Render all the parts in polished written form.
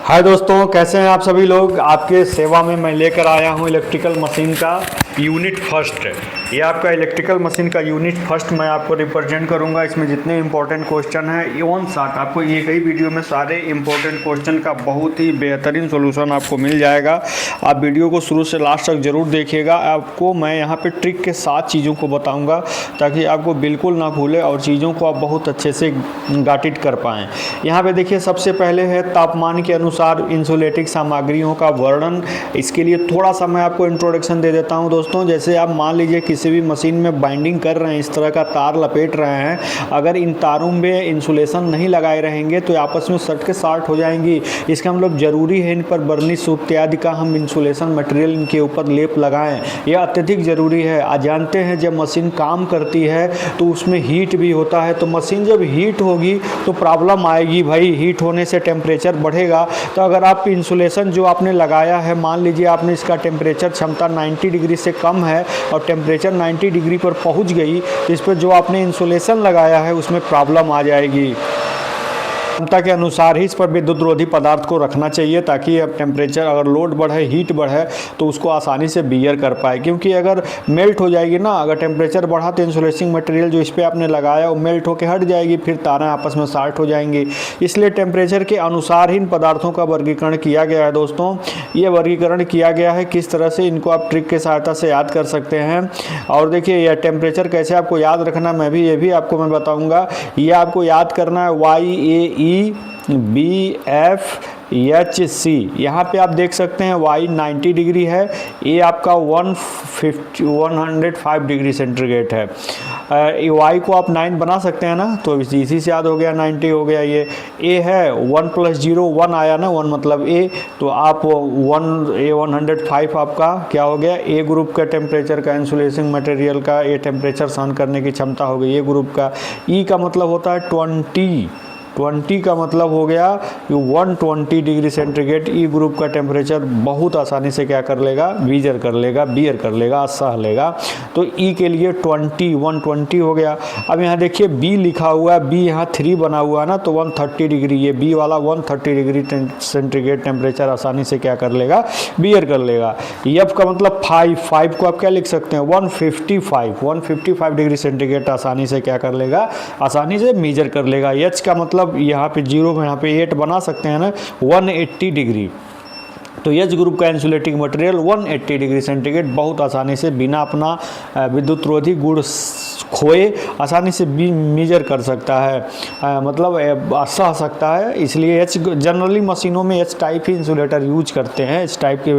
हाय दोस्तों, कैसे हैं आप सभी लोग। आपके सेवा में मैं लेकर आया हूं इलेक्ट्रिकल मशीन का यूनिट फर्स्ट। ये आपका इलेक्ट्रिकल मशीन का यूनिट फर्स्ट मैं आपको रिप्रेजेंट करूंगा। इसमें जितने इंपॉर्टेंट क्वेश्चन हैं वन शॉट आपको एक ही वीडियो में सारे इंपॉर्टेंट क्वेश्चन का बहुत ही बेहतरीन सोल्यूशन आपको मिल जाएगा। आप वीडियो को शुरू से लास्ट तक जरूर देखिएगा। आपको मैं यहाँ पे ट्रिक के साथ चीज़ों को बताऊँगा ताकि आपको बिल्कुल ना भूले और चीज़ों को आप बहुत अच्छे से गाट इट कर पाएँ। यहाँ पे देखिए, सबसे पहले है तापमान के अनुसार इंसुलेटिंग सामग्रियों का वर्णन। इसके लिए थोड़ा सा मैं आपको इंट्रोडक्शन दे देता हूं दोस्तों। जैसे आप मान लीजिए किसी भी मशीन में बाइंडिंग कर रहे हैं, इस तरह का तार लपेट रहे हैं, अगर इन तारों में इंसुलेशन नहीं लगाए रहेंगे तो आपस में सट के शार्ट हो जाएंगी। इसका मतलब ज़रूरी है इन पर बर्निश इत्यादि का हम इंसुलेशन मटेरियल इनके ऊपर लेप लगाएं। यह अत्यधिक ज़रूरी है। आज जानते हैं जब मशीन काम करती है तो उसमें हीट भी होता है, तो मशीन जब हीट होगी तो प्रॉब्लम आएगी भाई। हीट होने से टेम्परेचर बढ़ेगा। तो अगर आप इंसुलेशन जो आपने लगाया है, मान लीजिए आपने इसका टेम्परेचर क्षमता 90 डिग्री से कम है और टेम्परेचर 90 डिग्री पर पहुंच गई, तो इस पर जो आपने इंसुलेशन लगाया है उसमें प्रॉब्लम आ जाएगी। क्षमता के अनुसार ही इस पर विद्युत रोधी पदार्थ को रखना चाहिए ताकि अब टेम्परेचर अगर लोड बढ़े, हीट बढ़े तो उसको आसानी से बियर कर पाए। क्योंकि अगर मेल्ट हो जाएगी ना, अगर टेम्परेचर बढ़ा तो इंसुलेटिंग मटेरियल जो इस पर आपने लगाया वो मेल्ट होकर हट जाएगी, फिर तारें आपस में शार्ट हो जाएंगी। इसलिए टेम्परेचर के अनुसार ही इन पदार्थों का वर्गीकरण किया गया है दोस्तों। ये वर्गीकरण किया गया है, किस तरह से इनको आप ट्रिक के सहायता से याद कर सकते हैं। और देखिए, यह टेम्परेचर कैसे आपको याद रखना, ये भी आपको मैं बताऊँगा। ये आपको याद करना है YAEBFHC। यहाँ पे आप देख सकते हैं Y 90 डिग्री है, ए आपका 105 डिग्री सेंटीग्रेड है। Y को आप 9 बना सकते हैं ना, तो इसी से याद हो गया, 90 हो गया। ये ए है 1 + 0 1 आया ना, 1 मतलब ए, तो आप 105 आपका क्या हो गया, ए ग्रुप का टेम्परेचर का इंसुलेशन मटेरियल का ये टेम्परेचर सहन करने की क्षमता हो गई ए ग्रुप का। ई का मतलब होता है 20 का मतलब हो गया 120 डिग्री सेंटीग्रेड। ई ग्रुप का टेम्परेचर बहुत आसानी से क्या कर लेगा, बियर कर लेगा, सह लेगा। तो ई के लिए 120 हो गया। अब यहाँ देखिए बी लिखा हुआ है, बी यहाँ 3 बना हुआ है ना, तो 130 डिग्री, ये बी वाला 130 डिग्री सेंटीग्रेड टेम्परेचर आसानी से क्या कर लेगा, बियर कर लेगा। एफ का मतलब 5 को आप क्या लिख सकते हैं, 155 डिग्री सेंटीग्रेड आसानी से क्या कर लेगा, आसानी से मेजर कर लेगा। एच का मतलब यहाँ पे 0 में यहाँ पे 8 बना सकते हैं ना, 180 डिग्री। तो एच ग्रुप का इंसुलेटिंग मटेरियल 180 डिग्री सेंटीग्रेड बहुत आसानी से बिना अपना विद्युत रोधी गुण खोए आसानी से मेजर कर सकता है, मतलब सह सकता है। इसलिए एच जनरली मशीनों में एच टाइप ही इंसुलेटर यूज करते हैं। इस टाइप के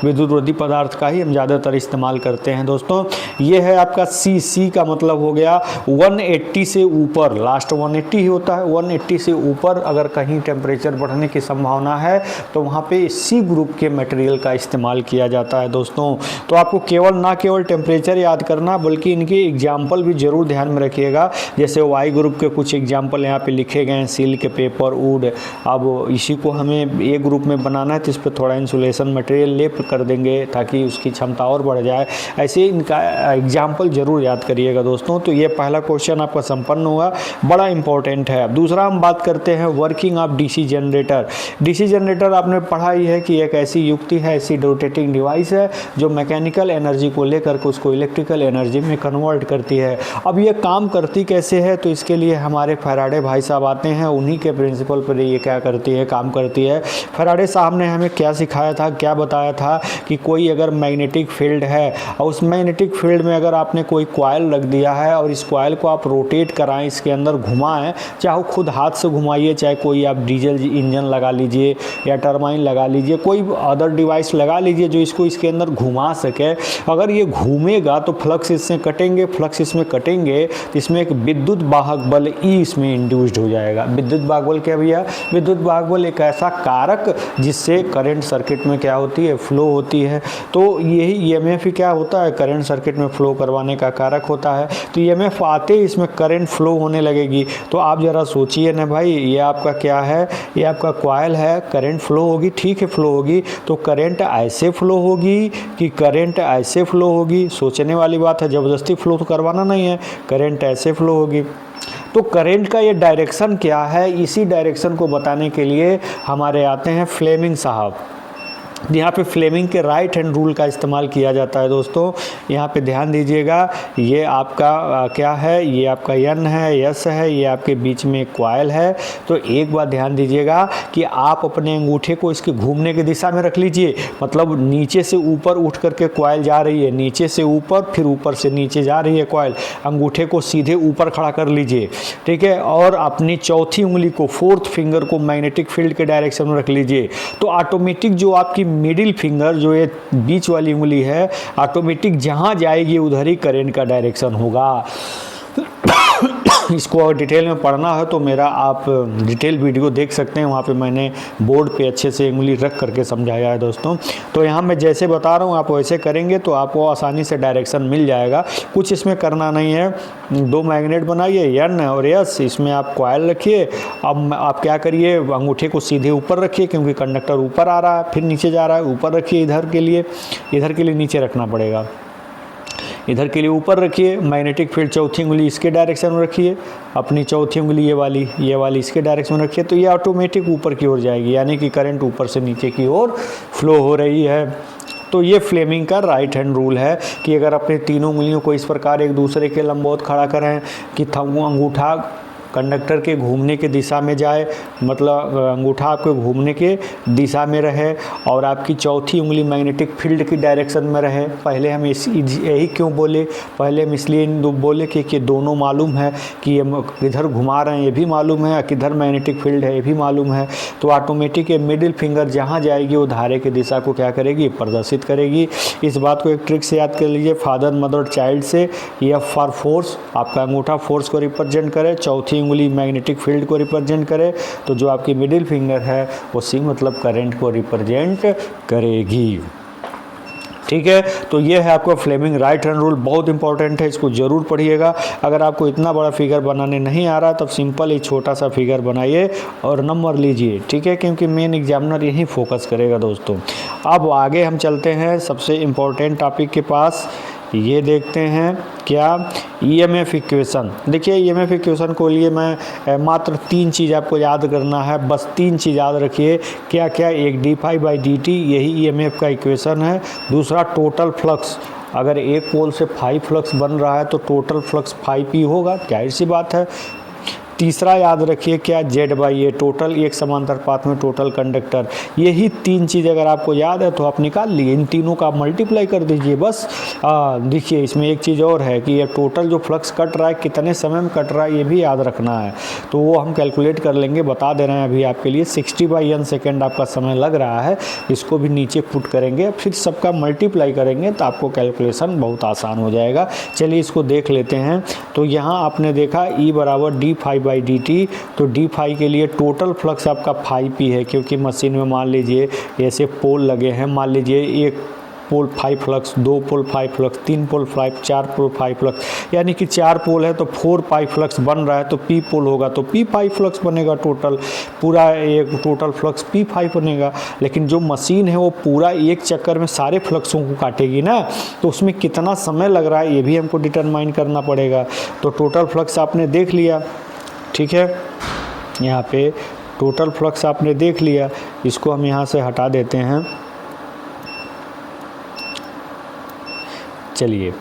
विद्युत रोधी पदार्थ का ही हम ज़्यादातर इस्तेमाल करते हैं दोस्तों। ये है आपका सी का मतलब हो गया 180 से ऊपर, लास्ट 180 ही होता है। 180 से ऊपर अगर कहीं टेम्परेचर बढ़ने की संभावना है तो वहाँ पे सी ग्रुप के मटेरियल का इस्तेमाल किया जाता है दोस्तों। तो आपको केवल टेम्परेचर याद करना, बल्कि इनके एग्जाम्पल भी जरूर ध्यान में रखिएगा। जैसे वाई ग्रुप के कुछ एग्जाम्पल यहाँ पे लिखे गए हैं, सिल्क, पेपर, वुड। अब इसी को हमें ए ग्रुप में बनाना है तो इस पर थोड़ा इंसुलेशन मटेरियल लेप कर देंगे ताकि उसकी क्षमता और बढ़ जाए। ऐसे इनका एग्जाम्पल जरूर याद करिएगा दोस्तों। तो ये पहला क्वेश्चन आपका संपन्न हुआ, बड़ा इंपॉर्टेंट है। अब दूसरा हम बात करते हैं working of DC generator. DC generator आपने पढ़ा ही है कि एक ऐसी युक्ति है, ऐसी रोटेटिंग डिवाइस है जो मैकेनिकल एनर्जी को लेकर के उसको इलेक्ट्रिकल एनर्जी में कन्वर्ट करती है। अब ये काम करती कैसे है, तो इसके लिए हमारे फैराडे भाई साहब आते हैं, उन्हीं के प्रिंसिपल पर ये क्या करती है, काम करती है। फैराडे साहब ने हमें क्या सिखाया था, क्या बताया था कि कोई अगर मैग्नेटिक फील्ड है और उस मैग्नेटिक फील्ड में अगर आपने कोई कॉइल रख दिया है और इस कॉइल को आप रोटेट कराएं, इसके अंदर घुमाएं, चाहे खुद हाथ से घुमाइए, चाहे कोई आप डीजल इंजन लगा लीजिए या टरबाइन लगा लीजिए, कोई अदर डिवाइस लगा लीजिए जो इसको इसके अंदर घुमा सके। अगर ये घूमेगा तो फ्लक्स इसमें कटेंगे, तो इसमें एक विद्युत वाहक बल ई इसमें इंड्यूस्ड हो जाएगा। विद्युत वाहक बल क्या भैया, विद्युत वाहक बल एक ऐसा कारक जिससे करंट सर्किट में क्या होती है, फ्लो होती है। तो यही ईएमएफ ही क्या होता है, करंट सर्किट में फ्लो करवाने का कारक होता है। तो ईएमएफ आते ही इसमें करंट फ्लो होने लगेगी। तो आप ज़रा सोचिए ना भाई, ये आपका क्या है, ये आपका कॉइल है, करंट फ्लो होगी, ठीक है फ्लो होगी, तो करंट ऐसे फ्लो होगी कि करंट ऐसे फ्लो होगी, सोचने वाली बात है, ज़बरदस्ती फ्लो तो करवाना नहीं है, करंट ऐसे फ्लो होगी। तो करंट का ये डायरेक्शन क्या है, इसी डायरेक्शन को बताने के लिए हमारे आते हैं फ्लेमिंग साहब। यहाँ पे फ्लेमिंग के राइट हैंड रूल का इस्तेमाल किया जाता है दोस्तों। यहाँ पे ध्यान दीजिएगा, ये आपका क्या है, ये आपका एन है, एस है, ये आपके बीच में कॉइल है। तो एक बात ध्यान दीजिएगा कि आप अपने अंगूठे को इसके घूमने की दिशा में रख लीजिए, मतलब नीचे से ऊपर उठ करके कॉइल जा रही है, नीचे से ऊपर फिर ऊपर से नीचे जा रही है कॉइल। अंगूठे को सीधे ऊपर खड़ा कर लीजिए, ठीक है, और अपनी चौथी उंगली को, फोर्थ फिंगर को मैग्नेटिक फील्ड के डायरेक्शन में रख लीजिए। तो ऑटोमेटिक जो आपकी मिडिल फिंगर, जो ये बीच वाली उंगली है, ऑटोमेटिक जहां जाएगी उधर ही करंट का डायरेक्शन होगा। इसको और डिटेल में पढ़ना है तो मेरा आप डिटेल वीडियो देख सकते हैं, वहाँ पे मैंने बोर्ड पे अच्छे से उंगली रख करके समझाया है दोस्तों। तो यहाँ मैं जैसे बता रहा हूँ आप वैसे करेंगे तो आपको आसानी से डायरेक्शन मिल जाएगा। कुछ इसमें करना नहीं है, दो मैग्नेट बनाइए एन और एस, इसमें आप कॉइल रखिए। अब आप क्या करिए, अंगूठे को सीधे ऊपर रखिए क्योंकि कंडक्टर ऊपर आ रहा है, फिर नीचे जा रहा है, ऊपर रखिए इधर के लिए नीचे रखना पड़ेगा, इधर के लिए ऊपर रखिए। मैग्नेटिक फील्ड चौथी उंगली इसके डायरेक्शन में रखिए, अपनी चौथी उंगली ये वाली इसके डायरेक्शन में रखिए। तो ये ऑटोमेटिक ऊपर की ओर जाएगी, यानी कि करंट ऊपर से नीचे की ओर फ्लो हो रही है। तो ये फ्लेमिंग का राइट हैंड रूल है कि अगर अपने तीनों उंगलियों को इस प्रकार एक दूसरे के लंबवत खड़ा करें कि अंगूठा कंडक्टर के घूमने की दिशा में जाए, मतलब अंगूठा आपके घूमने के दिशा में रहे और आपकी चौथी उंगली मैग्नेटिक फील्ड की डायरेक्शन में रहे। पहले हम यही क्यों बोले, पहले हम इसलिए बोले कि दोनों मालूम है कि ये किधर घुमा रहे हैं, ये भी मालूम है, किधर मैग्नेटिक फील्ड है ये भी मालूम है। तो ऑटोमेटिक ये मिडिल फिंगर जहाँ जाएगी वो धारे की दिशा को क्या करेगी, प्रदर्शित करेगी। इस बात को एक ट्रिक से याद कर लीजिए, फादर मदर चाइल्ड से। एफ फॉर फोर्स, आपका अंगूठा फोर्स को रिप्रेजेंट करे, चौथी उंगली मैग्नेटिक फील्ड को रिप्रेजेंट करे, तो जो आपकी मिडिल फिंगर है वो सी मतलब करंट को रिप्रेजेंट करेगी। ठीक है, तो ये है आपका फ्लेमिंग राइट हैंड रूल, बहुत इंपॉर्टेंट है, इसको जरूर पढ़िएगा। अगर आपको इतना बड़ा फिगर बनाने नहीं आ रहा तब सिंपल एक छोटा सा फिगर बनाइए और नंबर लीजिए, ठीक है, क्योंकि मेन एग्जामिनर यही फोकस करेगा दोस्तों। अब आगे हम चलते हैं सबसे इम्पोर्टेंट टॉपिक के पास, ये देखते हैं क्या, ईएमएफ इक्वेशन। देखिए ईएमएफ इक्वेशन को लिए मैं मात्र 3 चीज़ आपको याद करना है, बस 3 चीज़ याद रखिए। क्या क्या, एक d∅dt यही ईएमएफ का इक्वेशन है। दूसरा टोटल फ्लक्स, अगर एक पोल से 5 फ्लक्स बन रहा है तो टोटल फ्लक्स 5p होगा, जाहिर सी बात है। तीसरा याद रखिए क्या, Z/A टोटल, एक समांतर पाथ में टोटल कंडक्टर। यही 3 चीज़ अगर आपको याद है तो आप निकाल लिए, इन तीनों का मल्टीप्लाई कर दीजिए बस। देखिए इसमें एक चीज़ और है कि ये टोटल जो फ्लक्स कट रहा है कितने समय में कट रहा है ये भी याद रखना है, तो वो हम कैलकुलेट कर लेंगे, बता दे रहे हैं अभी आपके लिए। 60/n सेकेंड आपका समय लग रहा है, इसको भी नीचे पुट करेंगे, फिर सबका मल्टीप्लाई करेंगे तो आपको कैलकुलेशन बहुत आसान हो जाएगा। चलिए इसको देख लेते हैं। तो यहाँ आपने देखा E = d∅/dt, तो d∅ के लिए टोटल फ्लक्स आपका 5p है, क्योंकि मशीन में मान लीजिए ऐसे पोल लगे हैं, मान लीजिए एक पोल 5 फ्लक्स, 2 पोल 5 फ्लक्स, 3 पोल 5, 4 पोल 5 फ्लक्स, यानी कि 4 पोल है तो 4 5 फ्लक्स बन रहा है, तो p पोल होगा तो p 5 फ्लक्स बनेगा, टोटल पूरा एक टोटल फ्लक्स p5 बनेगा। लेकिन जो मशीन है वो पूरा एक चक्कर में सारे फ्लक्सों को काटेगी ना, तो उसमें कितना समय लग रहा है ये भी हमको डिटरमाइन करना पड़ेगा। तो टोटल फ्लक्स आपने देख लिया, ठीक है, यहाँ पे टोटल फ्लक्स आपने देख लिया, इसको हम यहाँ से हटा देते हैं। चलिए,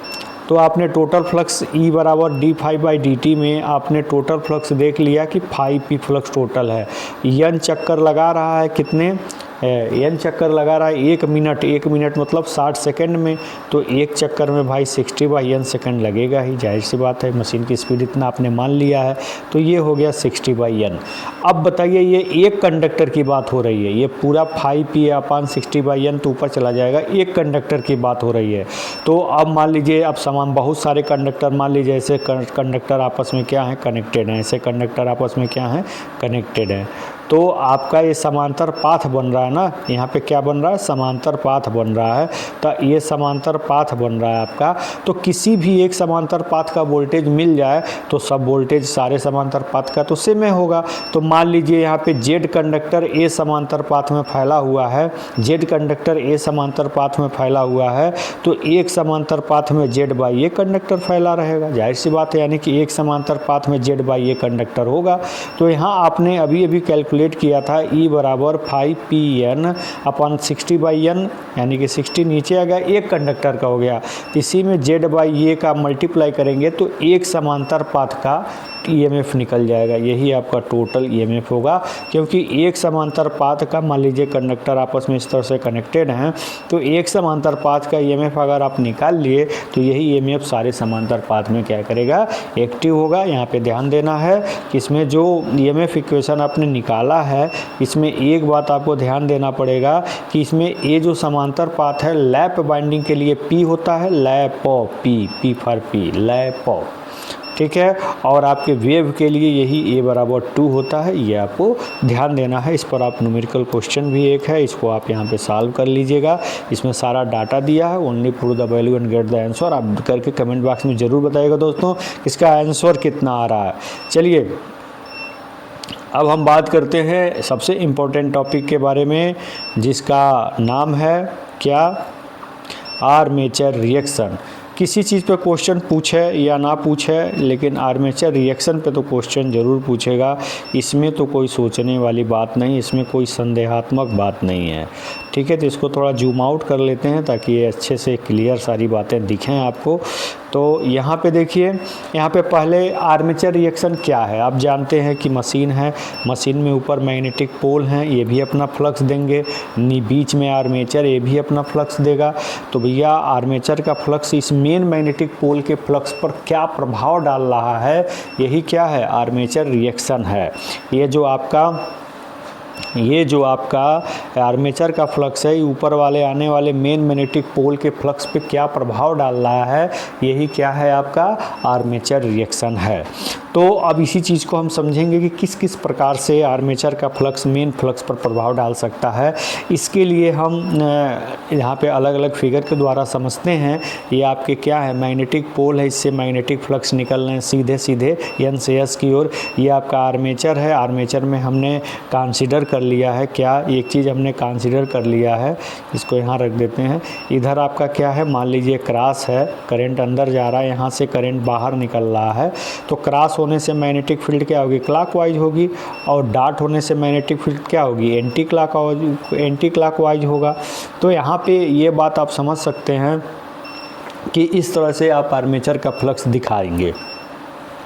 तो आपने टोटल फ्लक्स E = d∅/dt में आपने टोटल फ्लक्स देख लिया कि 5p फ्लक्स टोटल है। n चक्कर लगा रहा है, कितने n चक्कर लगा रहा है 1 मिनट, 1 मिनट मतलब 60 सेकंड में, तो एक चक्कर में भाई 60/n सेकंड लगेगा ही, जाहिर सी बात है, मशीन की स्पीड इतना आपने मान लिया है, तो ये हो गया 60/n। अब बताइए ये एक कंडक्टर की बात हो रही है, ये पूरा 5p/60/n तो ऊपर चला जाएगा, एक कंडक्टर की बात हो रही है। तो अब मान लीजिए, अब समान बहुत सारे कंडक्टर, मान लीजिए ऐसे कंडक्टर आपस में क्या है, कनेक्टेड हैं, ऐसे कंडक्टर आपस में क्या है, कनेक्टेड हैं। तो आपका ये समांतर पाथ बन रहा है ना, यहाँ पे क्या बन रहा है, समांतर पाथ बन रहा है। तो ये समांतर पाथ बन रहा है आपका, तो किसी भी एक समांतर पाथ का वोल्टेज मिल जाए तो सब वोल्टेज सारे समांतर पाथ का तो सेम होगा। तो मान लीजिए यहाँ पे जेड कंडक्टर ए समांतर पाथ में फैला हुआ है, जेड कंडक्टर ए समांतर पाथ में फैला हुआ है, तो एक समांतर पाथ में जेड बाई ए कंडक्टर फैला रहेगा, जाहिर सी बात है, यानी कि एक समांतर पाथ में जेड बाई ए कंडक्टर होगा। तो यहाँ आपने अभी अभी कैलकुलेट किया था E बराबर 5PN अपन 60/n, यानी कि 60 नीचे आ गया, एक कंडक्टर का हो गया। इसी में जेड बाई ए का मल्टीप्लाई करेंगे तो एक समांतर पाथ का EMF निकल जाएगा, यही आपका टोटल EMF होगा। क्योंकि एक समांतर पाथ का, मान लीजिए कंडक्टर आपस में इस तरह से कनेक्टेड हैं, तो एक समांतर पाथ का EMF अगर आप निकाल लिए तो यही EMF सारे समांतर पाथ में क्या करेगा, एक्टिव होगा। यहाँ पे ध्यान देना है कि इसमें जो EMF इक्वेशन आपने निकाला है, इसमें एक बात आपको ध्यान देना पड़ेगा कि इसमें ये जो समांतर पाथ है लैप बाइंडिंग के लिए P होता है, lap P for P, lap, ठीक है। और आपके वेव के लिए यही A बराबर 2 होता है, ये आपको ध्यान देना है। इस पर आप न्यूमेरिकल क्वेश्चन भी एक है, इसको आप यहाँ पे सॉल्व कर लीजिएगा। इसमें सारा डाटा दिया है, only put the value and get the answer. आप करके कमेंट बॉक्स में ज़रूर बताइएगा दोस्तों इसका आंसर कितना आ रहा है। चलिए अब हम बात करते हैं सबसे इम्पोर्टेंट टॉपिक के बारे में, जिसका नाम है क्या, आर्मेचर रिएक्शन। किसी चीज़ पे क्वेश्चन पूछे या ना पूछे, लेकिन आर्मेचर रिएक्शन पे तो क्वेश्चन ज़रूर पूछेगा। इसमें तो कोई सोचने वाली बात नहीं, इसमें कोई संदेहात्मक बात नहीं है, ठीक है। तो इसको थोड़ा जूम आउट कर लेते हैं ताकि ये अच्छे से क्लियर सारी बातें दिखें आपको। तो यहाँ पे देखिए, यहाँ पे पहले आर्मेचर रिएक्शन क्या है। आप जानते हैं कि मशीन है, मशीन में ऊपर मैग्नेटिक पोल हैं, ये भी अपना फ्लक्स देंगे, बीच में आर्मेचर, ये भी अपना फ्लक्स देगा। तो भैया आर्मेचर का फ्लक्स इस मेन मैग्नेटिक पोल के फ्लक्स पर क्या प्रभाव डाल रहा है, यही क्या है, आर्मेचर रिएक्शन है। ये जो आपका आर्मेचर का फ्लक्स है, ऊपर वाले आने वाले मेन मैग्नेटिक पोल के फ्लक्स पे क्या प्रभाव डाल रहा है, यही क्या है, आपका आर्मेचर रिएक्शन है। तो अब इसी चीज़ को हम समझेंगे कि किस किस प्रकार से आर्मेचर का फ्लक्स मेन फ्लक्स पर प्रभाव डाल सकता है। इसके लिए हम यहाँ पे अलग अलग फिगर के द्वारा समझते हैं। ये आपके क्या है, मैग्नेटिक पोल है, इससे मैग्नेटिक फ्लक्स निकल रहे हैं सीधे सीधे N से S की ओर। ये आपका आर्मेचर है, आर्मेचर में हमने कंसीडर कर लिया है क्या, एक चीज़ हमने कंसीडर कर लिया है, इसको यहाँ रख देते हैं। इधर आपका क्या है, मान लीजिए क्रॉस है, करंट अंदर जा रहा है, यहाँ से करंट बाहर निकल रहा है। तो क्रॉस होने से मैग्नेटिक फील्ड क्या होगी, क्लॉकवाइज होगी, और डॉट होने से मैग्नेटिक फील्ड क्या होगी, एंटी क्लॉकवाइज होगा। तो यहाँ पे ये बात आप समझ सकते हैं कि इस तरह से आप आर्मेचर का फ्लक्स दिखाएंगे।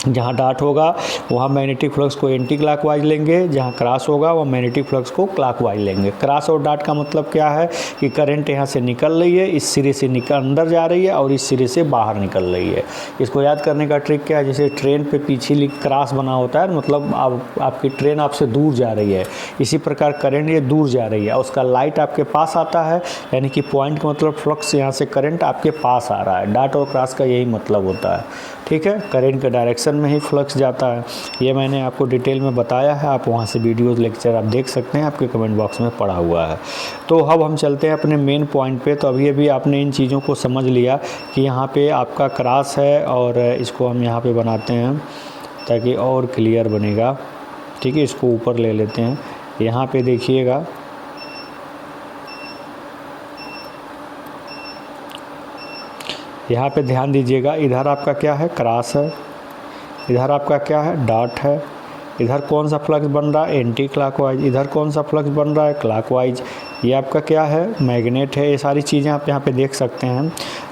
जहाँ डॉट होगा वहाँ मैग्नेटिक फ्लक्स को एंटी क्लॉकवाइज लेंगे, जहाँ क्रॉस होगा वहाँ मैग्नेटिक फ्लक्स को क्लॉकवाइज लेंगे। क्रॉस और डॉट का मतलब क्या है कि करंट यहाँ से निकल रही है, इस सिरे से अंदर जा रही है और इस सिरे से बाहर निकल रही है। इसको याद करने का ट्रिक क्या है, जैसे ट्रेन पे पीछे क्रॉस बना होता है, मतलब आपकी ट्रेन आपसे दूर जा रही है, इसी प्रकार करंट ये दूर जा रही है, उसका लाइट आपके पास आता है, यानी कि पॉइंट का मतलब फ्लक्स, यहाँ से करंट आपके पास आ रहा है। डॉट और क्रॉस का यही मतलब होता है, ठीक है। करंट के डायरेक्शन में ही फ्लक्स जाता है। ये मैंने आपको डिटेल में बताया है, आप वहाँ से वीडियोज़ लेक्चर आप देख सकते हैं, आपके कमेंट बॉक्स में पड़ा हुआ है। तो अब हम चलते हैं अपने मेन पॉइंट पे। तो अभी आपने इन चीज़ों को समझ लिया कि यहाँ पे आपका क्रॉस है, और इसको हम यहाँ पे बनाते हैं ताकि और क्लियर बनेगा, ठीक है। इसको ऊपर ले लेते हैं, यहाँ पे देखिएगा, यहाँ पे ध्यान दीजिएगा, इधर आपका क्या है, क्रॉस है, इधर आपका क्या है, डॉट है। इधर कौन सा फ्लक्स बन रहा है, एंटी क्लॉकवाइज। इधर कौन सा फ्लक्स बन रहा है, क्लॉकवाइज। ये आपका क्या है, मैग्नेट है। ये सारी चीज़ें आप यहाँ पे देख सकते हैं।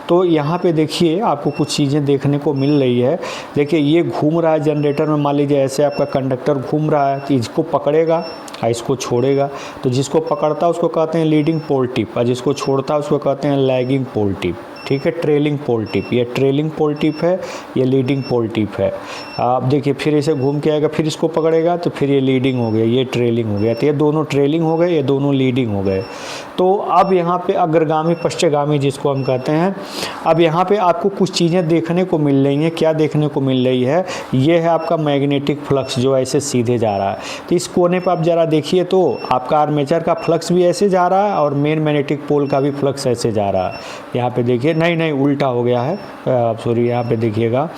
तो यहाँ पे देखिए आपको कुछ चीज़ें देखने को मिल रही है। देखिए ये घूम रहा है जनरेटर में, मान लीजिए ऐसे आपका कंडक्टर घूम रहा है, तो इसको पकड़ेगा और इसको छोड़ेगा। तो जिसको पकड़ता है उसको कहते हैं लीडिंग पोल टिप, और जिसको छोड़ता है उसको कहते हैं लैगिंग पोल टिप, ठीक है, ट्रेलिंग पोल टिप, ये ट्रेलिंग पोल टिप है, ये लीडिंग पोल टिप है। आप देखिए फिर इसे घूम के आएगा, फिर इसको पकड़ेगा तो फिर ये लीडिंग हो गया, ये ट्रेलिंग हो गया, तो ये दोनों ट्रेलिंग हो गए, ये दोनों लीडिंग हो गए। तो अब यहाँ पे अग्रगामी पश्चगामी जिसको हम कहते हैं, अब यहाँ पे आपको कुछ चीज़ें देखने को मिल रही हैं। क्या देखने को मिल रही है? ये है आपका मैग्नेटिक फ्लक्स जो ऐसे सीधे जा रहा है। तो इस कोने पर आप ज़रा देखिए तो आपका आर्मेचर का फ्लक्स भी ऐसे जा रहा है और मेन मैग्नेटिक पोल का भी फ्लक्स ऐसे जा रहा है। यहाँ पे देखिए, नहीं उल्टा हो गया है, सॉरी, यहाँ पे देखिएगा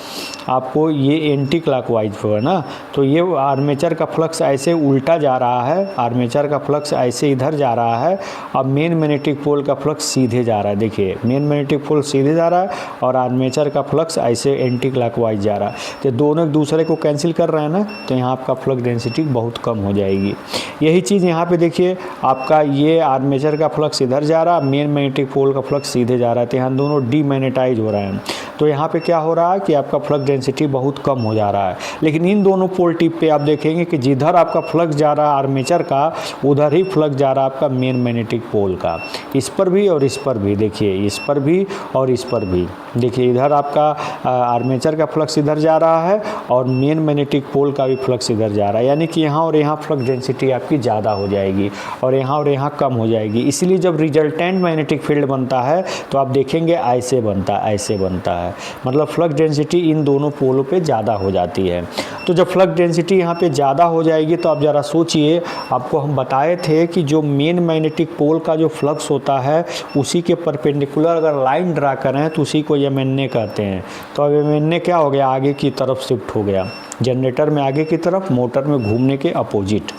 आपको ये एंटी क्लॉकवाइज है ना, तो ये आर्मेचर का फ्लक्स ऐसे उल्टा जा रहा है, आर्मेचर का फ्लक्स ऐसे इधर जा रहा है, अब मेन मैग्नेटिक पोल का फ्लक्स सीधे जा रहा है। देखिए मेन मैग्नेटिक पोल सीधे जा रहा है और आर्मेचर का फ्लक्स ऐसे एंटी क्लॉकवाइज जा रहा है। तो दोनों एक दूसरे को कैंसिल कर रहे हैं ना, तो यहाँ आपका फ्लक्स डेंसिटी बहुत कम हो जाएगी। यही चीज़ यहाँ पे देखिए, आपका ये आर्मेचर का फ्लक्स इधर जा रहा है, मेन मैग्नेटिक पोल का फ्लक्स सीधे जा रहा है, तो यहाँ दोनों डीमैग्नेटाइज हो रहे हैं। तो यहाँ पे क्या हो रहा है कि आपका फ्लक्स डेंसिटी बहुत कम हो जा रहा है। लेकिन इन दोनों पोल टिप पे आप देखेंगे कि जिधर आपका फ्लक्स जा रहा है आर्मेचर का, उधर ही फ्लक्स जा रहा है आपका मेन मैग्नेटिक पोल का। इस पर भी और इस पर भी देखिए, इस पर भी और इस पर भी देखिए, इधर आपका आर्मेचर का फ्लक्स इधर जा रहा है और मेन मैग्नेटिक पोल का भी फ्लक्स इधर जा रहा है। यानी कि यहाँ और यहाँ फ्लक्स डेंसिटी आपकी ज़्यादा हो जाएगी और यहाँ कम हो जाएगी। इसलिए जब रिजल्टेंट मैग्नेटिक फील्ड बनता है तो आप देखेंगे ऐसे बनता है, मतलब फ्लक्स डेंसिटी इन दोनों पोलों पे ज़्यादा हो जाती है। तो जब फ्लक्स डेंसिटी यहाँ पे ज़्यादा हो जाएगी तो आप ज़रा सोचिए, आपको हम बताए थे कि जो मेन मैग्नेटिक पोल का जो फ्लक्स होता है उसी के परपेंडिकुलर अगर लाइन ड्रा करें तो उसी को एमएनए कहते हैं। तो अब एमएनए क्या हो गया, आगे की तरफ शिफ्ट हो गया, जनरेटर में आगे की तरफ, मोटर में घूमने के अपोजिट।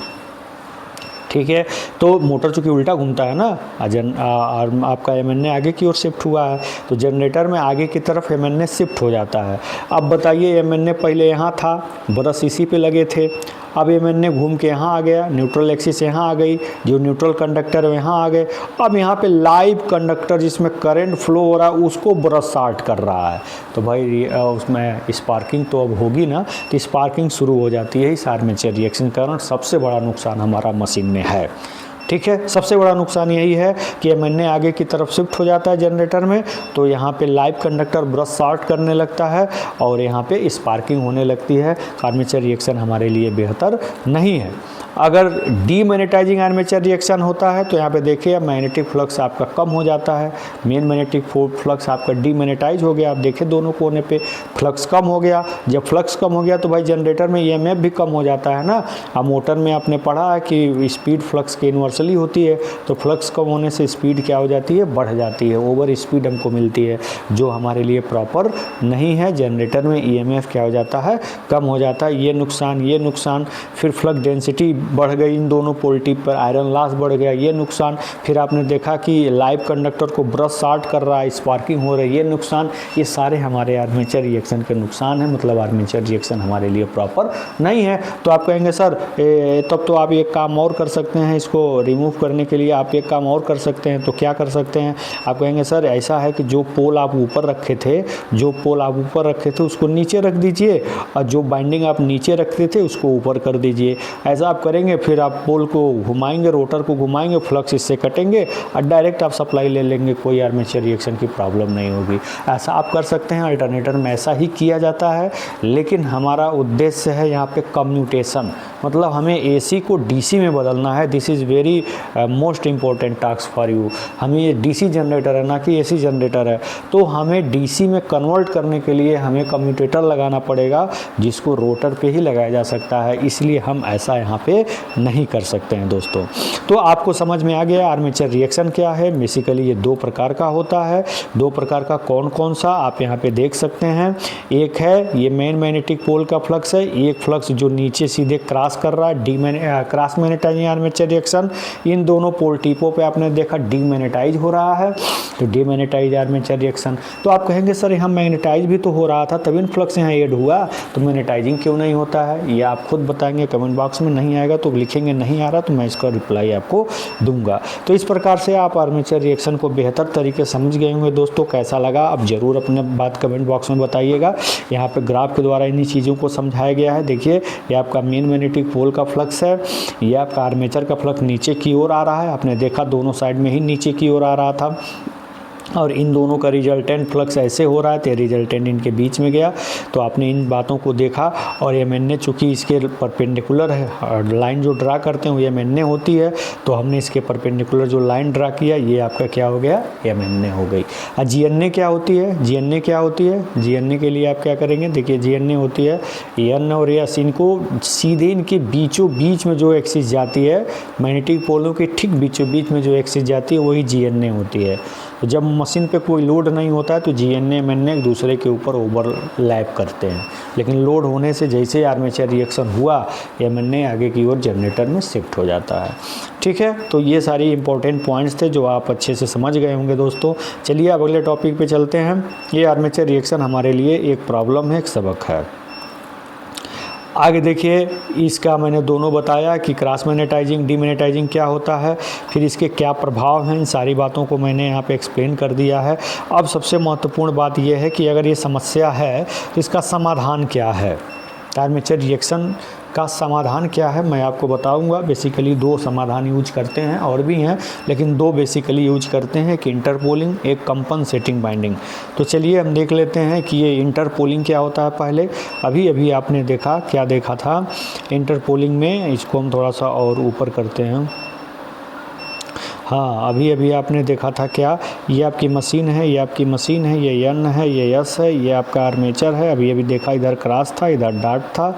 ठीक है, तो मोटर चूँकि उल्टा घूमता है ना, आपका एमएनए आगे की ओर शिफ्ट हुआ है, तो जनरेटर में आगे की तरफ एमएनए शिफ्ट हो जाता है। अब बताइए, एमएनए पहले यहाँ था, ब्रश इसी पे लगे थे, अब एमएनए घूम के यहाँ आ गया, न्यूट्रल एक्सिस यहाँ आ गई, जो न्यूट्रल कंडक्टर है यहाँ आ गए। अब यहाँ पे लाइव कंडक्टर जिसमें करंट फ्लो हो रहा है उसको ब्रश शॉर्ट कर रहा है, तो भाई उसमें स्पार्किंग तो अब होगी ना, तो स्पार्किंग शुरू हो जाती है इस आर्मेचर रिएक्शन के कारण। सबसे बड़ा नुकसान हमारा मशीन में है। ठीक है, सबसे बड़ा नुकसान यही है कि एमएनए आगे की तरफ शिफ्ट हो जाता है जनरेटर में, तो यहाँ पे लाइव कंडक्टर ब्रश शॉर्ट करने लगता है और यहाँ पे स्पार्किंग होने लगती है। आर्मेचर रिएक्शन हमारे लिए बेहतर नहीं है। अगर डीमैग्नेटाइजिंग आर्मेचर रिएक्शन होता है तो यहाँ पे देखिए मैग्नेटिक फ्लक्स आपका कम हो जाता है, मेन मैग्नेटिक फ्लक्स आपका डीमैग्नेटाइज हो गया। आप देखिए दोनों कोने पे फ्लक्स कम हो गया। जब फ्लक्स कम हो गया तो भाई जनरेटर में ईएमएफ भी कम हो जाता है ना। अब मोटर में आपने पढ़ा है कि स्पीड फ्लक्स के इन्वर्सली होती है, तो फ्लक्स कम होने से स्पीड क्या हो जाती है, बढ़ जाती है, ओवर स्पीड हमको मिलती है, जो हमारे लिए प्रॉपर नहीं है। जनरेटर में ईएमएफ क्या हो जाता है, कम हो जाता है। ये नुकसान। फिर फ्लक्स डेंसिटी बढ़ गई इन दोनों पोल टिप पर, आयरन लॉस बढ़ गया, ये नुकसान। फिर आपने देखा कि लाइव कंडक्टर को ब्रश शॉर्ट कर रहा है, स्पार्किंग हो रही है, ये नुकसान। ये सारे हमारे आर्मेचर रिएक्शन के नुकसान है, मतलब आर्मेचर रिएक्शन हमारे लिए प्रॉपर नहीं है। तो आप कहेंगे सर तब तो आप एक काम और कर सकते हैं, इसको रिमूव करने के लिए आप एक काम और कर सकते हैं। तो क्या कर सकते हैं? आप कहेंगे सर ऐसा है कि जो पोल आप ऊपर रखे थे उसको नीचे रख दीजिए और जो बाइंडिंग आप नीचे रखते थे उसको ऊपर कर दीजिए। ऐसा आप करेंगे, फिर आप पोल को घुमाएंगे, रोटर को घुमाएंगे, फ्लक्स इससे कटेंगे और डायरेक्ट आप सप्लाई ले लेंगे, कोई आर्मेचर रिएक्शन की प्रॉब्लम नहीं होगी। ऐसा आप कर सकते हैं, अल्टरनेटर में ऐसा ही किया जाता है। लेकिन हमारा उद्देश्य है यहाँ पे कम्यूटेशन, मतलब हमें एसी को डीसी में बदलना है। This is very most important task for you. हमें ये डीसी जनरेटर है ना कि एसी जनरेटर है, तो हमें डीसी में कन्वर्ट करने के लिए हमें कम्यूटेटर लगाना पड़ेगा, जिसको रोटर पे ही लगाया जा सकता है। इसलिए हम ऐसा यहाँ पे नहीं कर सकते हैं दोस्तों। तो आपको समझ में आ गया आर्मेचर रिएक्शन क्या है। बेसिकली ये दो प्रकार का होता है। दो प्रकार का कौन कौन सा आप यहाँ पे देख सकते हैं। एक है ये मेन मैग्नेटिक पोल का फ्लक्स है, एक फ्लक्स जो नीचे सीधे क्रॉस कर रहा है, क्रॉस मैग्नेटाइजिंग आर्मेचर रिएक्शन। इन दोनों पोल टिपों पे आपने देखा डीमैग्नेटाइज हो रहा है, तो डीमैग्नेटाइज आर्मेचर रिएक्शन। तो आप कहेंगे सर यहाँ मैग्नेटाइज भी तो हो रहा था, तभी फ्लक्स यहाँ ऐड हुआ, तो मैग्नेटाइजिंग क्यों नहीं होता है? ये आप खुद बताएंगे कमेंट बॉक्स में। नहीं आएगा तो लिखेंगे नहीं आ रहा, तो मैं इसका रिप्लाई आपको दूंगा। तो इस प्रकार से आप आर्मेचर रिएक्शन को बेहतर तरीके से समझ गए होंगे दोस्तों। कैसा लगा अब जरूर अपने बात कमेंट बॉक्स में बताइएगा। यहाँ पे ग्राफ के द्वारा इन्हीं चीज़ों को समझाया गया है। देखिए ये आपका मेन मैग्नेटिक पोल का फ्लक्स है, ये आपका आर्मेचर का फ्लक्स नीचे की ओर आ रहा है। आपने देखा दोनों साइड में ही नीचे की ओर आ रहा था। और इन दोनों का रिजल्टेंट फ्लक्स ऐसे हो रहा है तो रिजल्टेंट इनके बीच में गया। तो आपने इन बातों को देखा। और एम चूँकि इसके परपेंडिकुलर है, लाइन जो ड्रा करते हैं वो एम होती है, तो हमने इसके परपेंडिकुलर जो लाइन ड्रा किया ये आपका क्या हो गया, एम हो गई। और जी क्या होती है, जी क्या होती है, जी के लिए आप क्या करेंगे, देखिए जी होती है एन और एस, इनको सीधे इनके बीचों बीच में जो एक्सिस जाती है, मैग्नेटिक पोलों के ठीक बीचों बीच में जो एक्सिस जाती है वही जी होती है। तो जब मशीन पे कोई लोड नहीं होता है तो जी एन एक दूसरे के ऊपर ओवरलैप करते हैं, लेकिन लोड होने से जैसे आर्मेचर रिएक्शन हुआ एम आगे की ओर जनरेटर में शिफ्ट हो जाता है। ठीक है, तो ये सारी इंपॉर्टेंट पॉइंट्स थे जो आप अच्छे से समझ गए होंगे दोस्तों। चलिए अब अगले टॉपिक पे चलते हैं। ये आर्मेचर रिएक्शन हमारे लिए एक प्रॉब्लम है, एक सबक है। आगे देखिए, इसका मैंने दोनों बताया कि क्रॉस मैग्नेटाइजिंग, डीमैग्नेटाइजिंग क्या होता है, फिर इसके क्या प्रभाव हैं, इन सारी बातों को मैंने यहाँ पे एक्सप्लेन कर दिया है। अब सबसे महत्वपूर्ण बात यह है कि अगर ये समस्या है तो इसका समाधान क्या है, आर्मेचर रिएक्शन का समाधान क्या है मैं आपको बताऊंगा। बेसिकली दो समाधान यूज करते हैं, और भी हैं लेकिन दो बेसिकली यूज करते हैं, कि इंटरपोलिंग, एक कंपनसेटिंग बाइंडिंग। तो चलिए हम देख लेते हैं कि ये इंटरपोलिंग क्या होता है। पहले अभी आपने देखा, क्या देखा था इंटरपोलिंग में, इसको हम थोड़ा सा और ऊपर करते हैं। हाँ, अभी आपने देखा था क्या, ये आपकी मशीन है, ये आपकी मशीन है, ये एन है, ये एस है, ये आपका आर्मेचर है। अभी देखा इधर क्रॉस था, इधर डार्ट था,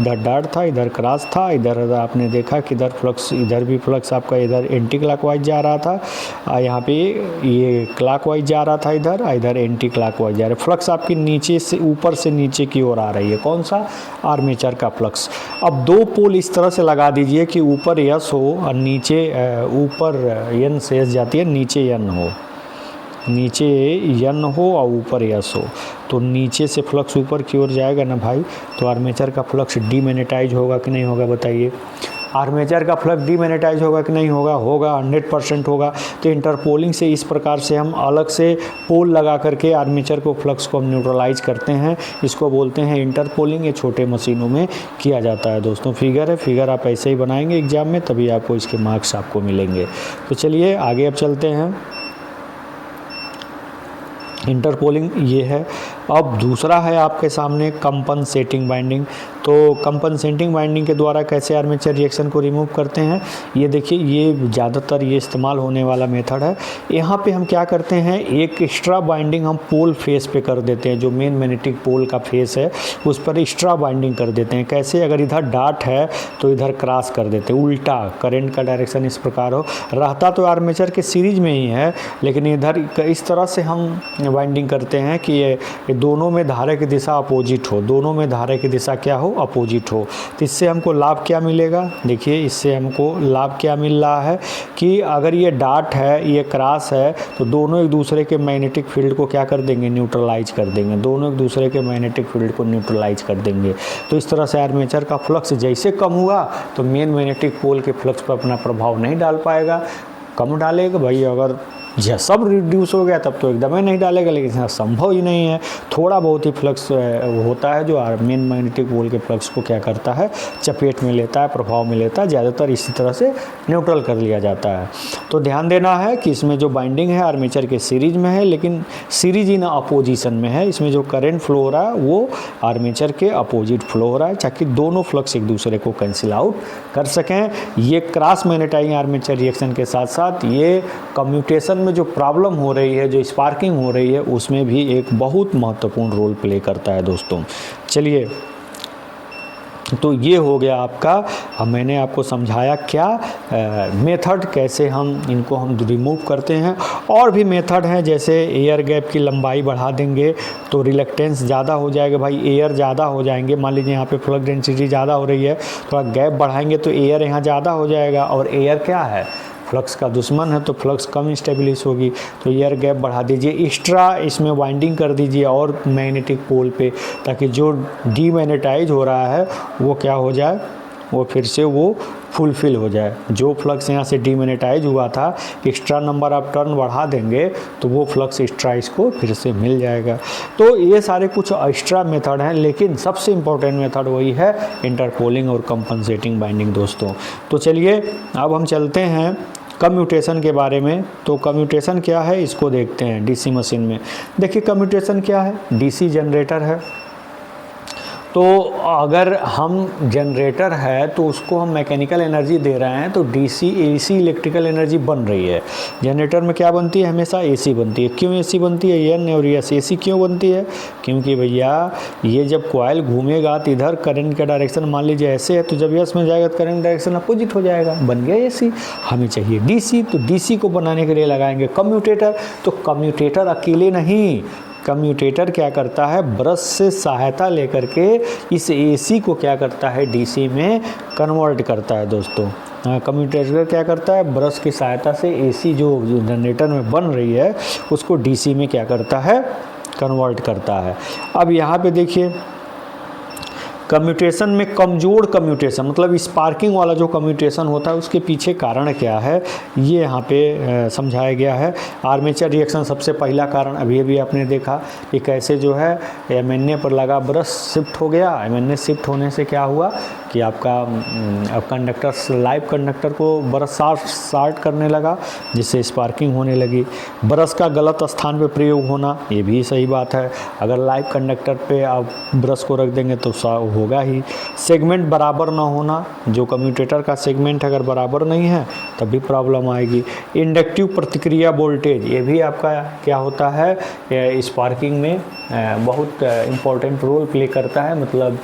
इधर डार्ट था, इधर क्रॉस था, इधर आपने देखा कि इधर फ्लक्स, इधर भी फ्लक्स आपका इधर एंटी क्लॉकवाइज जा रहा था, यहाँ पे ये क्लॉकवाइज जा रहा था इधर, इधर एंटी क्लॉकवाइज जा रहा है। फ्लक्स आपकी नीचे से ऊपर से नीचे की ओर आ रही है, कौन सा, आर्मेचर का फ्लक्स। अब दो पोल इस तरह से लगा दीजिए कि ऊपर एस हो और नीचे ऊपर एन से एस जाती है, नीचे एन हो, नीचे एन हो और ऊपर एस हो, तो नीचे से फ्लक्स ऊपर की ओर जाएगा ना भाई, तो आर्मेचर का फ्लक्स डीमैग्नेटाइज होगा कि नहीं होगा बताइए। आर्मेचर का फ्लक्स डीमैग्नेटाइज होगा कि नहीं होगा, होगा, 100% होगा। तो इंटरपोलिंग से इस प्रकार से हम अलग से पोल लगा करके आर्मेचर को, फ्लक्स को हम न्यूट्रलाइज करते हैं, इसको बोलते हैं इंटरपोलिंग। ये छोटे मशीनों में किया जाता है दोस्तों। फिगर है, फिगर आप ऐसे ही बनाएंगे एग्जाम में, तभी आपको इसके मार्क्स आपको मिलेंगे। तो चलिए आगे अब चलते हैं। इंटरपोलिंग ये है। अब दूसरा है आपके सामने कंपनसेटिंग बाइंडिंग। तो कंपनसेटिंग बाइंडिंग के द्वारा कैसे आर्मेचर रिएक्शन को रिमूव करते हैं, ये देखिए, ये ज़्यादातर ये इस्तेमाल होने वाला मेथड है। यहाँ पे हम क्या करते हैं, एक एक्स्ट्रा बाइंडिंग हम पोल फेस पे कर देते हैं, जो मेन मैग्नेटिक पोल का फेस है उस पर एक्स्ट्रा बाइंडिंग कर देते हैं। कैसे, अगर इधर डार्ट है तो इधर क्रॉस कर देते हैं, उल्टा करंट का डायरेक्शन इस प्रकार हो रहता तो आर्मेचर के सीरीज में ही है, लेकिन इधर इस तरह से हम बाइंडिंग करते हैं कि ये दोनों में धारा की दिशा अपोजिट हो, दोनों में धारा की दिशा क्या हो, अपोजिट हो। तो इससे हमको लाभ क्या मिलेगा, देखिए इससे हमको लाभ क्या मिल रहा है कि अगर ये डार्ट है, ये क्रॉस है, तो दोनों एक दूसरे के मैग्नेटिक फील्ड को क्या कर देंगे, न्यूट्रलाइज कर देंगे, दोनों एक दूसरे के मैग्नेटिक फील्ड को न्यूट्रलाइज कर देंगे। तो इस तरह से आर्मेचर का फ्लक्स जैसे कम हुआ तो मेन मैग्नेटिक पोल के फ्लक्स पर अपना प्रभाव नहीं डाल पाएगा, कम डालेगा भाई। अगर यह सब रिड्यूस हो गया तब तो एकदम ही नहीं डालेगा, लेकिन इसका संभव ही नहीं है। थोड़ा बहुत ही फ्लक्स होता है जो मेन मैग्नेटिक पोल के फ्लक्स को क्या करता है, चपेट में लेता है, प्रभाव में लेता है। ज़्यादातर इसी तरह से न्यूट्रल कर लिया जाता है। तो ध्यान देना है कि इसमें जो बाइंडिंग है आर्मेचर के सीरीज में है, लेकिन सीरीज इन अपोजिशन में है। इसमें जो करंट फ्लो हो रहा है वो आर्मेचर के अपोजिट फ्लो हो रहा है, ताकि दोनों फ्लक्स एक दूसरे को कैंसिल आउट कर सकें। ये क्रॉस मैग्नेटाइजिंग आर्मेचर रिएक्शन के साथ साथ ये कम्यूटेशन में जो प्रॉब्लम हो रही है, जो स्पार्किंग हो रही है, उसमें भी एक बहुत महत्वपूर्ण रोल प्ले करता है दोस्तों। चलिए, तो ये हो गया आपका, मैंने आपको समझाया क्या मेथड, कैसे हम इनको हम रिमूव करते हैं। और भी मेथड हैं, जैसे एयर गैप की लंबाई बढ़ा देंगे तो रिलक्टेंस ज़्यादा हो जाएगा भाई, एयर ज़्यादा हो जाएंगे। मान लीजिए यहाँ पे फ्लक्स डेंसिटी ज़्यादा हो रही है, थोड़ा गैप बढ़ाएंगे तो एयर यहाँ ज़्यादा हो जाएगा, और एयर क्या है, फ्लक्स का दुश्मन है, तो फ्लक्स कम स्टेबिलिश होगी। तो एयर गैप बढ़ा दीजिए, एक्स्ट्रा इसमें वाइंडिंग कर दीजिए और मैग्नेटिक पोल पे, ताकि जो डीमैग्नेटाइज हो रहा है वो क्या हो जाए, वो फिर से वो फुलफिल हो जाए। जो फ्लक्स यहाँ से डीमैग्नेटाइज हुआ था, एक्स्ट्रा नंबर ऑफ टर्न बढ़ा देंगे तो वो फ्लक्स एक्स्ट्रा इसको फिर से मिल जाएगा। तो ये सारे कुछ एक्स्ट्रा मेथड हैं, लेकिन सबसे इम्पोर्टेंट मेथड वही है इंटरपोलिंग और कंपनसेटिंग बाइंडिंग दोस्तों। तो चलिए अब हम चलते हैं कम्यूटेशन के बारे में। तो कम्यूटेशन क्या है इसको देखते हैं डीसी मशीन में। देखिए कम्यूटेशन क्या है, डीसी जनरेटर है। तो अगर हम जनरेटर है तो उसको हम मैकेनिकल एनर्जी दे रहे हैं, तो डीसी एसी इलेक्ट्रिकल एनर्जी बन रही है। जनरेटर में क्या बनती है, हमेशा एसी बनती है। क्यों एसी बनती है, एन और यस। एसी क्यों बनती है, क्योंकि भैया ये जब कॉइल घूमेगा तो इधर करंट का डायरेक्शन मान लीजिए ऐसे है, तो जब यस में जाएगा तो करंट डायरेक्शन अपोजिट हो जाएगा, बन गया एसी। हमें चाहिए डीसी, तो डीसी को बनाने के लिए लगाएंगे कम्यूटेटर। तो कम्यूटेटर अकेले नहीं, कम्यूटेटर क्या करता है, ब्रश से सहायता लेकर के इस एसी को क्या करता है, डीसी में कन्वर्ट करता है दोस्तों। कम्यूटेटर क्या करता है, ब्रश की सहायता से एसी जो जनरेटर में बन रही है उसको डीसी में क्या करता है, कन्वर्ट करता है। अब यहाँ पे देखिए कम्यूटेशन में कमज़ोर कम्यूटेशन मतलब स्पार्किंग वाला जो कम्यूटेशन होता है उसके पीछे कारण क्या है ये यहाँ पे समझाया गया है। आर्मेचर रिएक्शन सबसे पहला कारण अभी आपने देखा कि कैसे जो है एमएनए पर लगा ब्रश शिफ्ट हो गया। एमएनए शिफ्ट होने से क्या हुआ कि आपका अब कंडक्टर लाइव कंडक्टर को ब्रश शार्ट करने लगा, जिससे स्पार्किंग होने लगी। ब्रश का गलत स्थान पे प्रयोग होना ये भी सही बात है। अगर लाइव कंडक्टर पे आप ब्रश को रख देंगे तो होगा ही। सेगमेंट बराबर ना होना, जो कम्यूटेटर का सेगमेंट अगर बराबर नहीं है तब भी प्रॉब्लम आएगी। इंडक्टिव प्रतिक्रिया वोल्टेज ये भी आपका क्या होता है, स्पार्किंग में बहुत इम्पोर्टेंट रोल प्ले करता है। मतलब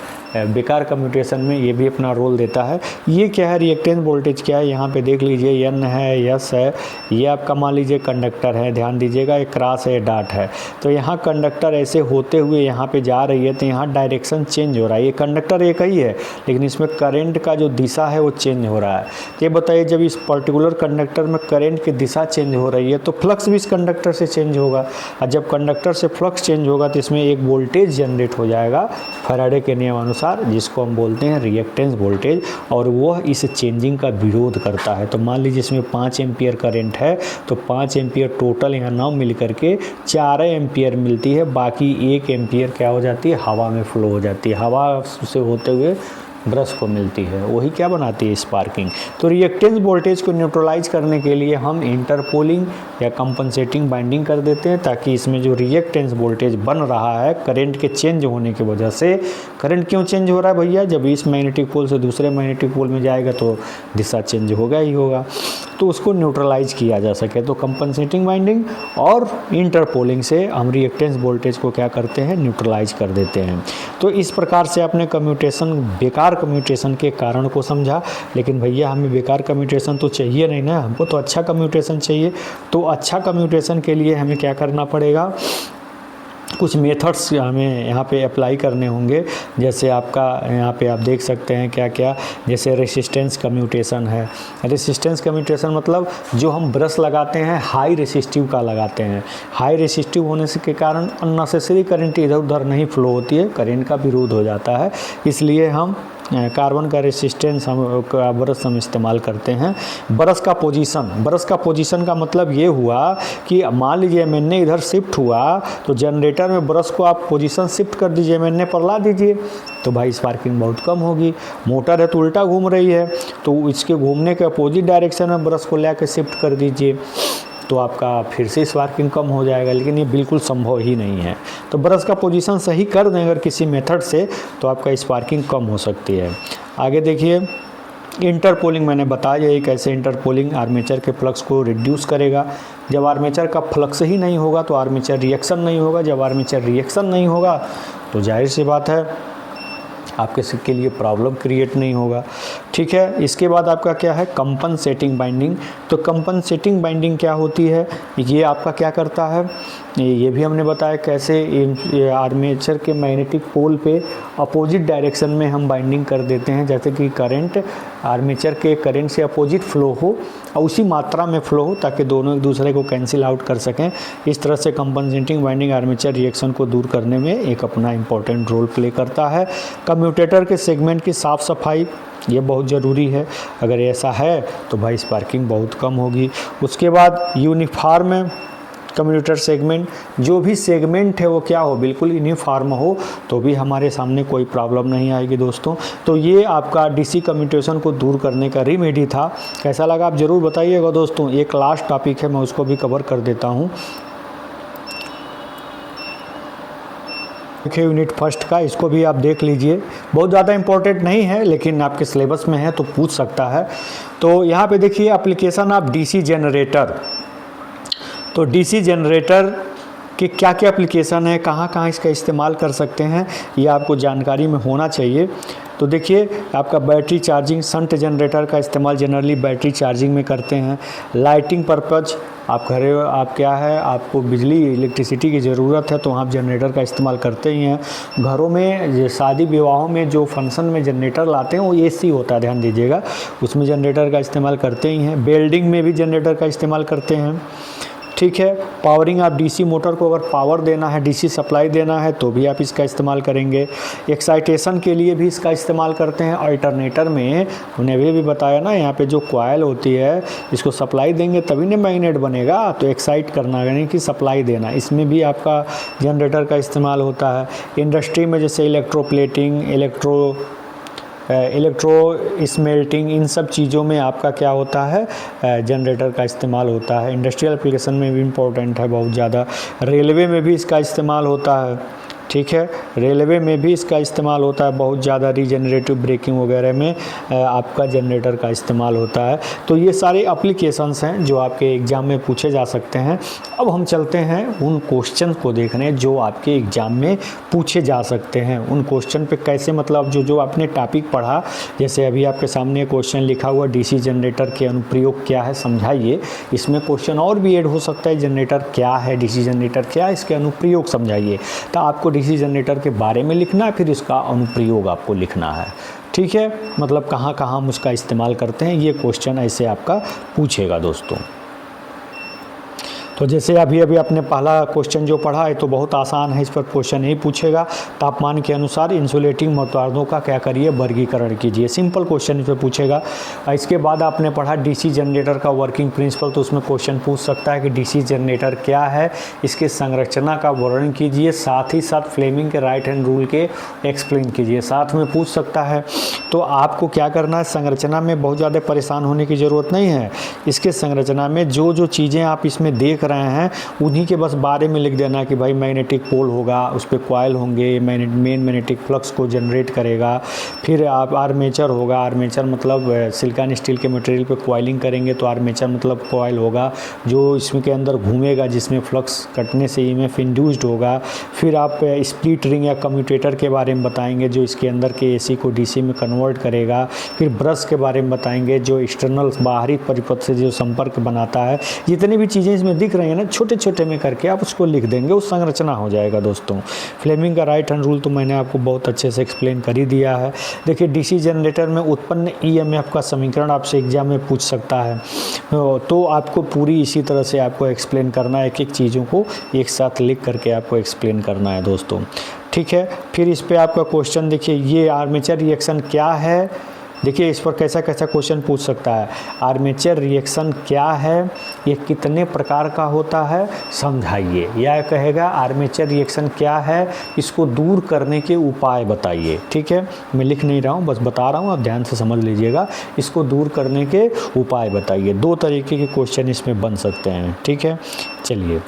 बेकार कम्यूटेशन में ये भी अपना रोल देता है। ये क्या है, रिएक्टेंस वोल्टेज क्या है, यहाँ पे देख लीजिए एन है, यस है। ये आपका मान लीजिए कंडक्टर है, ध्यान दीजिएगा, एक क्रॉस है, डाट है। तो यहाँ कंडक्टर ऐसे होते हुए यहाँ पे जा रही है, तो यहाँ डायरेक्शन चेंज हो रहा है। ये कंडक्टर एक ही है लेकिन इसमें करंट का जो दिशा है वो चेंज हो रहा है। ये बताइए जब इस पर्टिकुलर कंडक्टर में करंट की दिशा चेंज हो रही है तो फ्लक्स भी इस कंडक्टर से चेंज होगा, और जब कंडक्टर से फ्लक्स चेंज होगा तो इसमें एक वोल्टेज जनरेट हो जाएगा फैराडे के नियम अनुसार, जिसको हम बोलते हैं रिएक्टेंस वोल्टेज, और वह इस चेंजिंग का विरोध करता है। तो मान लीजिए इसमें 5 एम्पियर करंट है तो 5 एम्पियर टोटल यहाँ ना मिल करके 4 एम्पियर मिलती है, बाकी 1 एम्पियर क्या हो जाती है, हवा में फ्लो हो जाती है, हवा से होते हुए ब्रश को मिलती है, वही क्या बनाती है, स्पार्किंग। तो रिएक्टेंस वोल्टेज को न्यूट्रलाइज करने के लिए हम इंटरपोलिंग या कंपनसेटिंग बाइंडिंग कर देते हैं, ताकि इसमें जो रिएक्टेंस वोल्टेज बन रहा है करंट के चेंज होने की वजह से। करंट क्यों चेंज हो रहा है भैया, जब इस मैग्नेटिक पोल से दूसरे मैग्नेटिक पोल में जाएगा तो दिशा चेंज होगा ही होगा, तो उसको न्यूट्रलाइज किया जा सके। तो कंपनसेटिंग बाइंडिंग और इंटरपोलिंग से हम रिएक्टेंस वोल्टेज को क्या करते हैं, न्यूट्रलाइज कर देते हैं। तो इस प्रकार से आपने कम्यूटेशन, बेकार कम्यूटेशन के कारण को समझा। लेकिन भैया हमें बेकार कम्यूटेशन तो चाहिए नहीं ना, हमको तो अच्छा कम्यूटेशन चाहिए। तो अच्छा कम्यूटेशन के लिए हमें क्या करना पड़ेगा, कुछ मेथड्स हमें यहाँ पे अप्लाई करने होंगे। जैसे आपका यहाँ पे आप देख सकते हैं क्या क्या, जैसे रेसिस्टेंस कम्यूटेशन है। रेसिस्टेंस कम्यूटेशन मतलब जो हम ब्रश लगाते हैं हाई रेसिस्टिव का लगाते हैं। हाई रेसिस्टिव होने से के कारण अननेसेसरी करंट इधर उधर नहीं फ्लो होती है, करंट का विरोध हो जाता है। इसलिए हम कार्बन का रेसिस्टेंस का ब्रश हम इस्तेमाल करते हैं। ब्रश का पोजीशन का मतलब ये हुआ कि मान लीजिए मैंने इधर शिफ्ट हुआ तो जनरेटर में ब्रश को आप पोजीशन शिफ्ट कर दीजिए, मैंने पर ला दीजिए, तो भाई स्पार्किंग बहुत कम होगी। मोटर है तो उल्टा घूम रही है, तो इसके घूमने के अपोजिट डायरेक्शन में ब्रश को लेकर शिफ्ट कर दीजिए, तो आपका फिर से स्पार्किंग कम हो जाएगा। लेकिन ये बिल्कुल संभव ही नहीं है। तो ब्रश का पोजीशन सही कर दें अगर किसी मेथड से, तो आपका स्पार्किंग कम हो सकती है। आगे देखिए इंटरपोलिंग, मैंने बताया एक ऐसे इंटरपोलिंग आर्मेचर के फ्लक्स को रिड्यूस करेगा। जब आर्मेचर का फ्लक्स ही नहीं होगा तो आर्मेचर रिएक्शन नहीं होगा। जब आर्मेचर रिएक्शन नहीं होगा तो जाहिर सी बात है आपके के लिए प्रॉब्लम क्रिएट नहीं होगा। ठीक है, इसके बाद आपका क्या है, कंपनसेटिंग बाइंडिंग। तो कंपनसेटिंग बाइंडिंग क्या होती है, ये आपका क्या करता है, ये भी हमने बताया कैसे आर्मेचर के मैग्नेटिक पोल पे अपोजिट डायरेक्शन में हम बाइंडिंग कर देते हैं। जैसे कि करंट आर्मेचर के करंट से अपोजिट फ्लो हो और उसी मात्रा में फ्लो हो, ताकि दोनों एक दूसरे को कैंसिल आउट कर सकें। इस तरह से कंपनसेटिंग बाइंडिंग आर्मेचर रिएक्शन को दूर करने में एक अपना इम्पोर्टेंट रोल प्ले करता है। कम्यूटेटर के सेगमेंट की साफ़ सफाई ये बहुत ज़रूरी है, अगर ऐसा है तो भाई स्पार्किंग बहुत कम होगी। उसके बाद यूनिफॉर्म कम्यूटेटर सेगमेंट, जो भी सेगमेंट है वो क्या हो, बिल्कुल यूनिफॉर्म हो, तो भी हमारे सामने कोई प्रॉब्लम नहीं आएगी दोस्तों। तो ये आपका डीसी कम्यूटेशन को दूर करने का रेमेडी था। कैसा लगा आप ज़रूर बताइएगा दोस्तों। एक लास्ट टॉपिक है, मैं उसको भी कवर कर देता हूँ। देखिए यूनिट फर्स्ट का, इसको भी आप देख लीजिए, बहुत ज़्यादा इंपॉर्टेंट नहीं है लेकिन आपके सिलेबस में है तो पूछ सकता है। तो यहाँ पे देखिए एप्लीकेशन ऑफ डीसी जनरेटर। तो डीसी जनरेटर कि क्या क्या एप्लीकेशन है, कहाँ कहाँ इसका इस्तेमाल कर सकते हैं, ये आपको जानकारी में होना चाहिए। तो देखिए आपका बैटरी चार्जिंग, शंट जनरेटर का इस्तेमाल जनरली बैटरी चार्जिंग में करते हैं। लाइटिंग पर्पज़, आप क्या है, आपको बिजली इलेक्ट्रिसिटी की ज़रूरत है तो आप जनरेटर का इस्तेमाल करते ही हैं। घरों में शादी विवाहों में जो फंक्शन में जनरेटर लाते हैं वो एसी होता है, ध्यान दीजिएगा, उसमें जनरेटर का इस्तेमाल करते ही हैं। बिल्डिंग में भी जनरेटर का इस्तेमाल करते हैं, ठीक है। पावरिंग आप डीसी मोटर को अगर पावर देना है, डीसी सप्लाई देना है तो भी आप इसका इस्तेमाल करेंगे। एक्साइटेशन के लिए भी इसका इस्तेमाल करते हैं। अल्टरनेटर में उन्हें भी बताया ना, यहाँ पे जो कॉयल होती है इसको सप्लाई देंगे तभी ना मैग्नेट बनेगा, तो एक्साइट करना यानी कि सप्लाई देना, इसमें भी आपका जनरेटर का इस्तेमाल होता है। इंडस्ट्री में जैसे इलेक्ट्रोप्लेटिंग, इलेक्ट्रो स्मेल्टिंग, इन सब चीज़ों में आपका क्या होता है, जनरेटर का इस्तेमाल होता है। इंडस्ट्रियल एप्लीकेशन में भी इम्पोर्टेंट है बहुत ज़्यादा। रेलवे में भी इसका इस्तेमाल होता है, ठीक है, रेलवे में भी इसका इस्तेमाल होता है बहुत ज़्यादा। रीजनरेटिव ब्रेकिंग वगैरह में आपका जनरेटर का इस्तेमाल होता है। तो ये सारे एप्लीकेशंस हैं जो आपके एग्ज़ाम में पूछे जा सकते हैं। अब हम चलते हैं उन क्वेश्चन को देखने जो आपके एग्ज़ाम में पूछे जा सकते हैं। उन क्वेश्चन पे कैसे, मतलब जो आपने टॉपिक पढ़ा, जैसे अभी आपके सामने क्वेश्चन लिखा हुआ डीसी जनरेटर के अनुप्रयोग क्या है समझाइए, इसमें क्वेश्चन और भी ऐड हो सकता है, जनरेटर क्या है, डीसी जनरेटर क्या है, इसके अनुप्रयोग समझाइए। तो आपको डीसी जनरेटर के बारे में लिखना है, फिर इसका अनुप्रयोग आपको लिखना है, ठीक है, मतलब कहाँ कहाँ हम उसका इस्तेमाल करते हैं, ये क्वेश्चन ऐसे आपका पूछेगा दोस्तों। तो जैसे अभी आपने पहला क्वेश्चन जो पढ़ा है तो बहुत आसान है, इस पर क्वेश्चन यही पूछेगा, तापमान के अनुसार इंसुलेटिंग मतवार्दों का क्या करिए, वर्गीकरण कीजिए। सिंपल क्वेश्चन इस पर पूछेगा। इसके बाद आपने पढ़ा डीसी जनरेटर का वर्किंग प्रिंसिपल, तो उसमें क्वेश्चन पूछ सकता है कि डीसी जनरेटर क्या है, इसके संरचना का वर्णन कीजिए, साथ ही साथ फ्लेमिंग के राइट हैंड रूल के एक्सप्लेन कीजिए, साथ में पूछ सकता है। तो आपको क्या करना है, संरचना में बहुत ज़्यादा परेशान होने की ज़रूरत नहीं है। इसके संरचना में जो चीज़ें आप इसमें देख रहे हैं उन्हीं के बस बारे में लिख देना कि भाई मैग्नेटिक पोल होगा, उस पर कॉयल होंगे, मेन मैग्नेटिक फ्लक्स को जनरेट करेगा। फिर आप आर्मेचर होगा, आर्मेचर मतलब सिलिकॉन स्टील के मटेरियल पे कॉइलिंग करेंगे तो आर्मेचर मतलब कॉयल होगा जो इसमें के अंदर घूमेगा, जिसमें फ्लक्स कटने से ईएमएफ इंड्यूस्ड होगा। फिर आप स्प्लिट रिंग या कम्यूटेटर के बारे में बताएंगे जो इसके अंदर के एसी को डीसी में कन्वर्ट करेगा। फिर ब्रश के बारे में बताएंगे जो एक्सटर्नल बाहरी परिपथ से जो संपर्क बनाता है। जितनी भी चीज़ें इसमें दिख रही है ना, छोटे छोटे में करके आप उसको लिख देंगे, उस संरचना हो जाएगा दोस्तों। फ्लेमिंग का राइट हैंड रूल तो मैंने आपको बहुत अच्छे से एक्सप्लेन कर ही दिया है। देखिए डीसी जनरेटर में उत्पन्न ईएमएफ का समीकरण आपसे एग्जाम में पूछ सकता है, तो आपको पूरी इसी तरह से आपको एक्सप्लेन करना है, एक एक चीज़ों को एक साथ लिख करके आपको एक्सप्लेन करना है दोस्तों, ठीक है। फिर इस पर आपका क्वेश्चन देखिए, ये आर्मेचर रिएक्शन क्या है, देखिए इस पर कैसा कैसा क्वेश्चन पूछ सकता है। आर्मेचर रिएक्शन क्या है, ये कितने प्रकार का होता है समझाइए, या कहेगा आर्मेचर रिएक्शन क्या है, इसको दूर करने के उपाय बताइए, ठीक है। मैं लिख नहीं रहा हूँ, बस बता रहा हूँ, आप ध्यान से समझ लीजिएगा। इसको दूर करने के उपाय बताइए। दो तरीके के क्वेश्चन इसमें बन सकते हैं, ठीक है। चलिए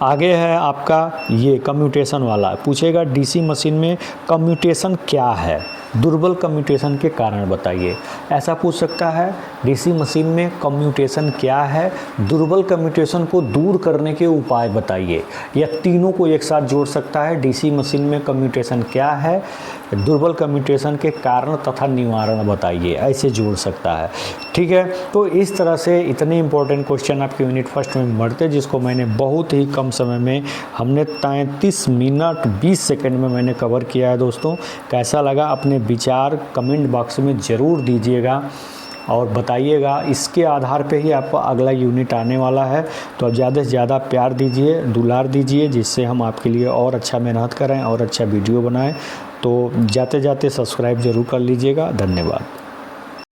आगे है आपका ये कम्यूटेशन वाला, पूछेगा डीसी मशीन में कम्यूटेशन क्या है, दुर्बल कम्यूटेशन के कारण बताइए, ऐसा पूछ सकता है। डीसी मशीन में कम्यूटेशन क्या है, दुर्बल कम्यूटेशन को दूर करने के उपाय बताइए, या तीनों को एक साथ जोड़ सकता है। डीसी मशीन में कम्यूटेशन क्या है, दुर्बल कम्यूटेशन के कारण तथा निवारण बताइए, ऐसे जोड़ सकता है, ठीक है। तो इस तरह से इतने इंपॉर्टेंट क्वेश्चन आपके यूनिट फर्स्ट में बढ़ते, जिसको मैंने बहुत ही कम समय में, हमने 33 मिनट 20 सेकंड में मैंने कवर किया है दोस्तों। कैसा लगा अपने विचार कमेंट बॉक्स में ज़रूर दीजिएगा और बताइएगा। इसके आधार पे ही आपका अगला यूनिट आने वाला है, तो आप ज़्यादा से ज़्यादा प्यार दीजिए, दुलार दीजिए, जिससे हम आपके लिए और अच्छा मेहनत करें और अच्छा वीडियो बनाएं। तो जाते जाते सब्सक्राइब ज़रूर कर लीजिएगा। धन्यवाद।